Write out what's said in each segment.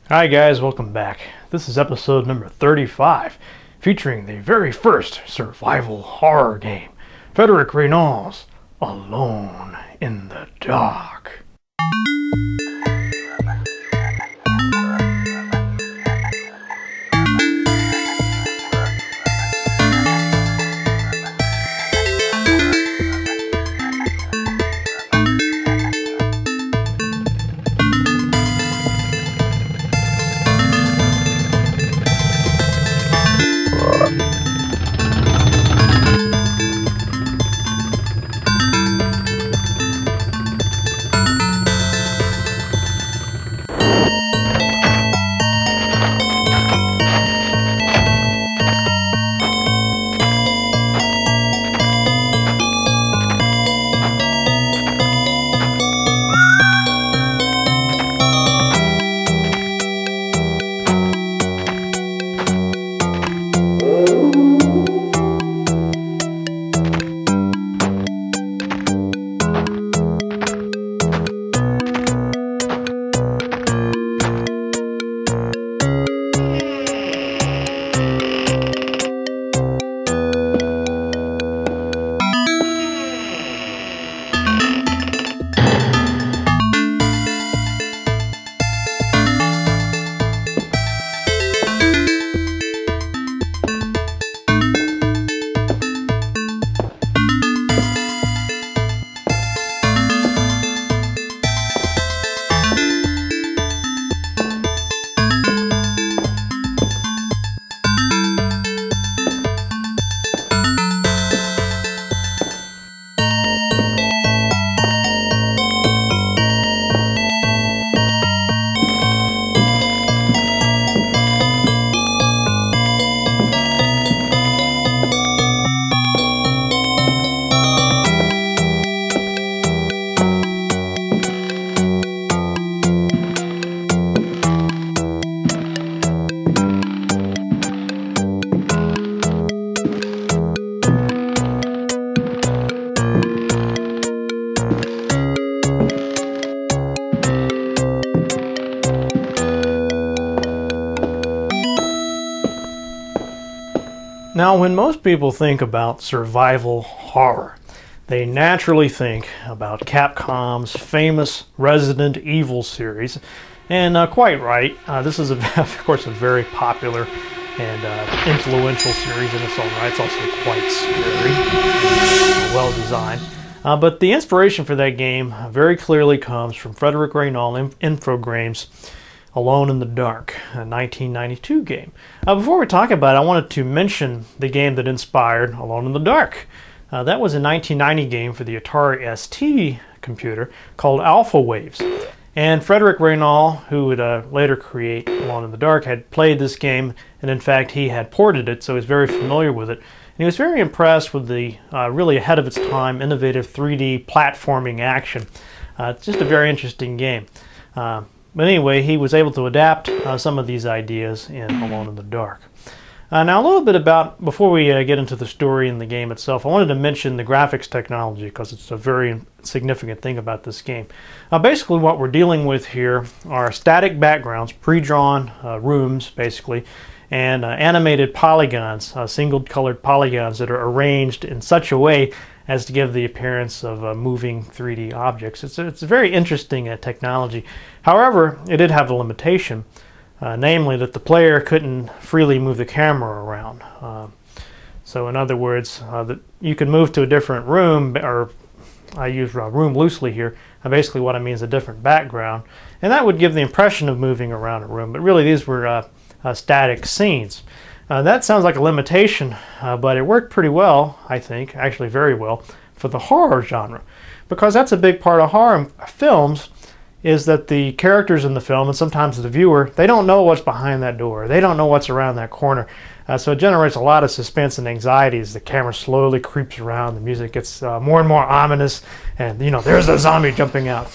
Hi guys, welcome back. This is episode number 35, featuring the very first survival horror game, Frederic Reynolds' Alone in the Dark. Now, when most people think about survival horror, they naturally think about Capcom's famous Resident Evil series, and quite right. This is, of course, a very popular and influential series in its own right. It's also quite scary, well designed. But the inspiration for that game very clearly comes from Frederic Reynolds' Infogrames Alone in the Dark, a 1992 game. Before we talk about it, I wanted to mention the game that inspired Alone in the Dark. That was a 1990 game for the Atari ST computer called Alpha Waves. And Frederic Reynolds, who would later create Alone in the Dark, had played this game, and in fact he had ported it, so he's very familiar with it. And he was very impressed with the really ahead of its time, innovative 3D platforming action. It's just a very interesting game. But anyway, he was able to adapt some of these ideas in Alone in the Dark. Now a little bit about, before we get into the story and the game itself, I wanted to mention the graphics technology because it's a very significant thing about this game. Basically what we're dealing with here are static backgrounds, pre-drawn rooms basically, and animated polygons, single colored polygons that are arranged in such a way as to give the appearance of moving 3D objects. It's a very interesting technology. However, it did have a limitation, namely that the player couldn't freely move the camera around. So in other words, that you could move to a different room, or I use room loosely here. Basically what I mean is a different background, and that would give the impression of moving around a room, but really these were static scenes. That sounds like a limitation, but it worked pretty well, I think, actually very well, for the horror genre, because that's a big part of horror films, is that the characters in the film, and sometimes the viewer, they don't know what's behind that door. They don't know what's around that corner. So it generates a lot of suspense and anxiety as the camera slowly creeps around. The music gets more and more ominous, and there's a zombie jumping out.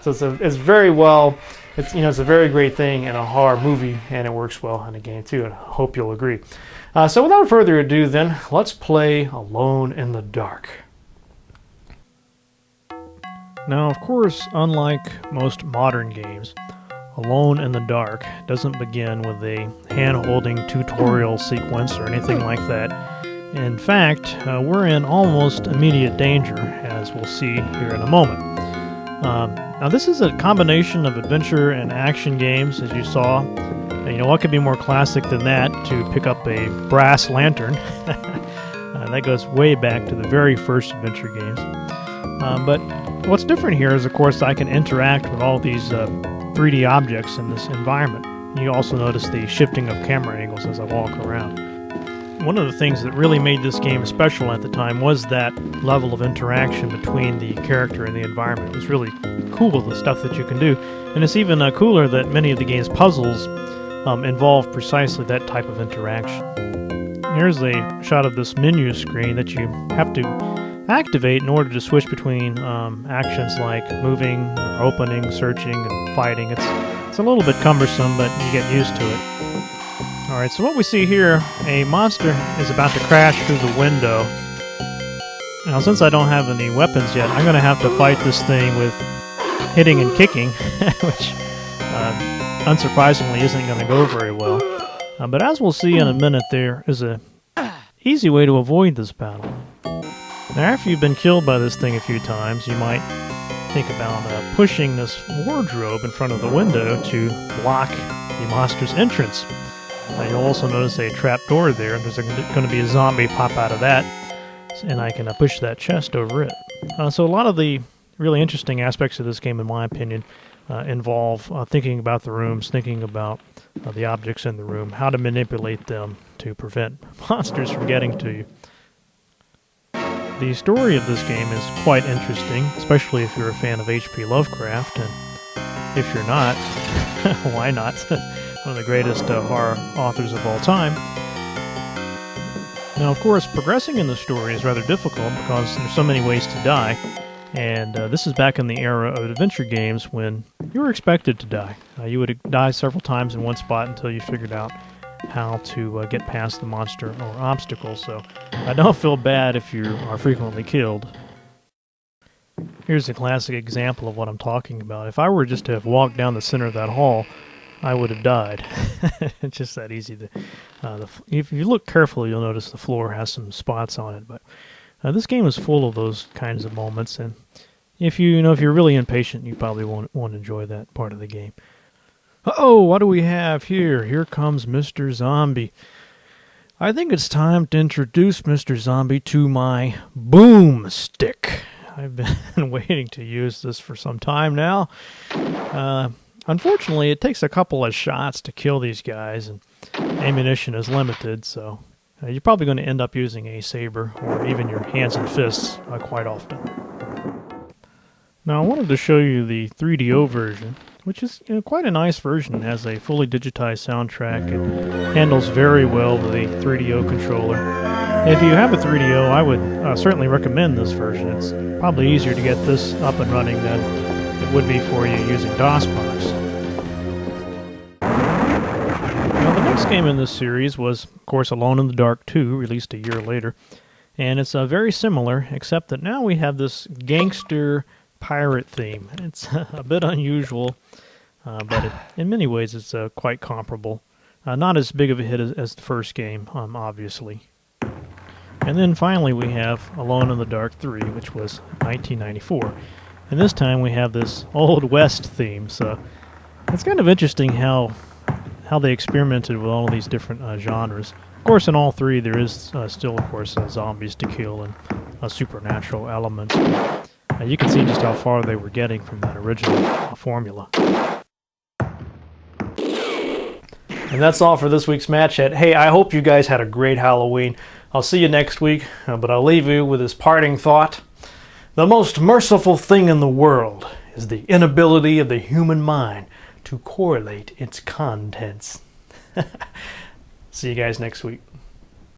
So it's very well. It's a very great thing in a horror movie, and it works well in a game too. And I hope you'll agree. So without further ado, then let's play Alone in the Dark. Now, of course, unlike most modern games, Alone in the Dark doesn't begin with a hand-holding tutorial sequence or anything like that. In fact, we're in almost immediate danger, as we'll see here in a moment. Now, this is a combination of adventure and action games, as you saw. What could be more classic than that, to pick up a brass lantern? That goes way back to the very first adventure games. But what's different here is, of course, I can interact with all these 3D objects in this environment. You also notice the shifting of camera angles as I walk around. One of the things that really made this game special at the time was that level of interaction between the character and the environment. It was really cool, the stuff that you can do. And it's even cooler that many of the game's puzzles involve precisely that type of interaction. Here's a shot of this menu screen that you have to activate in order to switch between actions like moving, or opening, searching, and fighting. It's a little bit cumbersome, but you get used to it. Alright, so what we see here, a monster is about to crash through the window. Now, since I don't have any weapons yet, I'm going to have to fight this thing with hitting and kicking, which unsurprisingly isn't going to go very well. But as we'll see in a minute, there is an easy way to avoid this battle. Now, after you've been killed by this thing a few times, you might think about pushing this wardrobe in front of the window to block the monster's entrance. You'll also notice a trap door there, and there's going to be a zombie pop out of that, and I can push that chest over it. So a lot of the really interesting aspects of this game, in my opinion, involve thinking about the rooms, thinking about the objects in the room, how to manipulate them to prevent monsters from getting to you. The story of this game is quite interesting, especially if you're a fan of H.P. Lovecraft, and if you're not, why not? One of the greatest horror authors of all time. Now, of course, progressing in the story is rather difficult because there's so many ways to die, and this is back in the era of adventure games when you were expected to die. You would die several times in one spot until you figured out how to get past the monster or obstacle, so I don't feel bad if you are frequently killed. Here's a classic example of what I'm talking about. If I were just to have walked down the center of that hall, I would have died. It's just that easy. If you look carefully, you'll notice the floor has some spots on it. But this game is full of those kinds of moments, and if you're really impatient, you probably won't enjoy that part of the game. Uh-oh, what do we have here? Here comes Mr. Zombie. I think it's time to introduce Mr. Zombie to my boomstick. I've been waiting to use this for some time now. Unfortunately, it takes a couple of shots to kill these guys, and ammunition is limited, so you're probably going to end up using a saber or even your hands and fists quite often. Now, I wanted to show you the 3DO version, which is quite a nice version. It has a fully digitized soundtrack. It handles very well with a 3DO controller. If you have a 3DO, I would certainly recommend this version. It's probably easier to get this up and running than it would be for you using DOSBox. Now, the next game in this series was, of course, Alone in the Dark 2, released a year later. And it's very similar, except that now we have this gangster pirate theme. It's a bit unusual, but in many ways it's quite comparable. Not as big of a hit as the first game, obviously. And then finally we have Alone in the Dark 3, which was 1994. And this time we have this Old West theme, so it's kind of interesting how they experimented with all these different genres. Of course, in all three there is still, of course, zombies to kill and supernatural elements. You can see just how far they were getting from that original formula. And that's all for this week's Match Chat. Hey, I hope you guys had a great Halloween. I'll see you next week, but I'll leave you with this parting thought. The most merciful thing in the world is is the inability of the human mind to correlate its contents. See you guys next week.